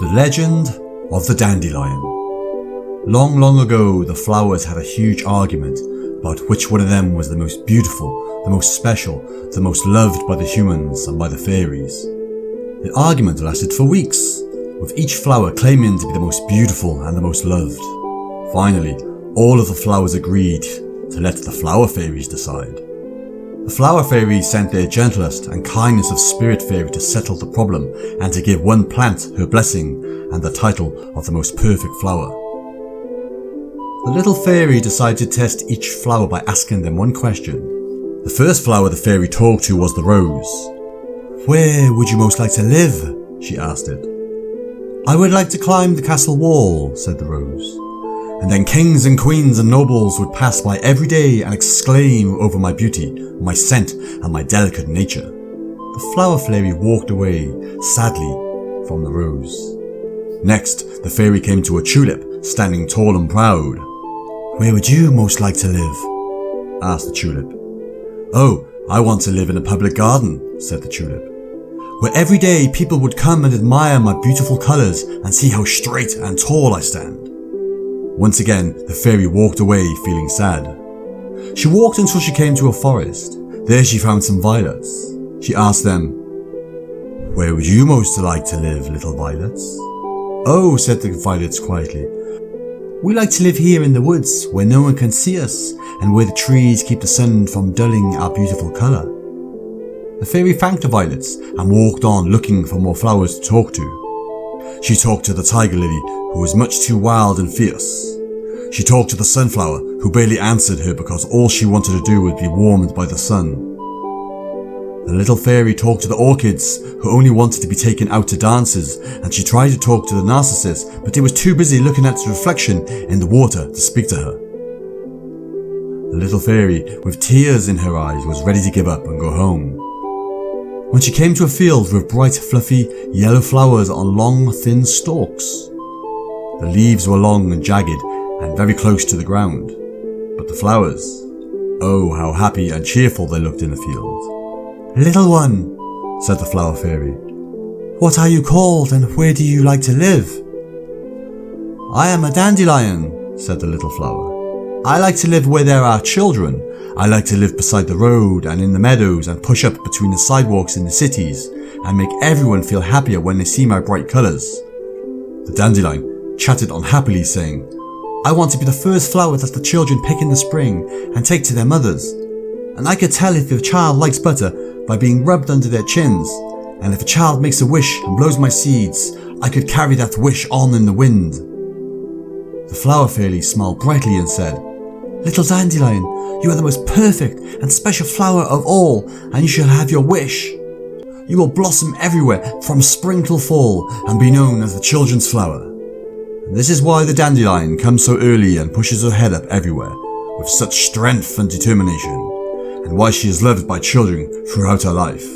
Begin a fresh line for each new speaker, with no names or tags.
The Legend of the Dandelion. Long, long ago, the flowers had a huge argument about which one of them was the most beautiful, the most special, the most loved by the humans and by the fairies. The argument lasted for weeks, with each flower claiming to be the most beautiful and the most loved. Finally, all of the flowers agreed to let the flower fairies decide. The flower fairies sent their gentlest and kindest of spirit fairy to settle the problem and to give one plant her blessing and the title of the most perfect flower. The little fairy decided to test each flower by asking them one question. The first flower the fairy talked to was the rose. "Where would you most like to live?" she asked it. "I would like to climb the castle wall," said the rose. "And then kings and queens and nobles would pass by every day and exclaim over my beauty, my scent and my delicate nature." The flower fairy walked away, sadly, from the rose. Next, the fairy came to a tulip, standing tall and proud. "Where would you most like to live?" asked the tulip. "Oh, I want to live in a public garden," said the tulip, "where every day people would come and admire my beautiful colours and see how straight and tall I stand." Once again, the fairy walked away feeling sad. She walked until she came to a forest. There she found some violets. She asked them, "Where would you most like to live, little violets?" "Oh," said the violets quietly, "we like to live here in the woods where no one can see us and where the trees keep the sun from dulling our beautiful colour." The fairy thanked the violets and walked on looking for more flowers to talk to. She talked to the tiger lily, who was much too wild and fierce. She talked to the sunflower, who barely answered her because all she wanted to do was be warmed by the sun. The little fairy talked to the orchids, who only wanted to be taken out to dances, and she tried to talk to the narcissus, but it was too busy looking at its reflection in the water to speak to her. The little fairy, with tears in her eyes, was ready to give up and go home. When she came to a field with bright, fluffy, yellow flowers on long, thin stalks. The leaves were long and jagged and very close to the ground, but the flowers, oh, how happy and cheerful they looked in the field. "Little one," said the flower fairy, "what are you called and where do you like to live?" "I am a dandelion," said the little flower. "I like to live where there are children. I like to live beside the road and in the meadows and push up between the sidewalks in the cities and make everyone feel happier when they see my bright colours." The dandelion chatted unhappily, saying, "I want to be the first flower that the children pick in the spring and take to their mothers. And I could tell if a child likes butter by being rubbed under their chins, and if a child makes a wish and blows my seeds, I could carry that wish on in the wind." The flower fairy smiled brightly and said, "Little dandelion, you are the most perfect and special flower of all, and you shall have your wish. You will blossom everywhere from spring till fall and be known as the children's flower." This is why the dandelion comes so early and pushes her head up everywhere with such strength and determination, and why she is loved by children throughout her life.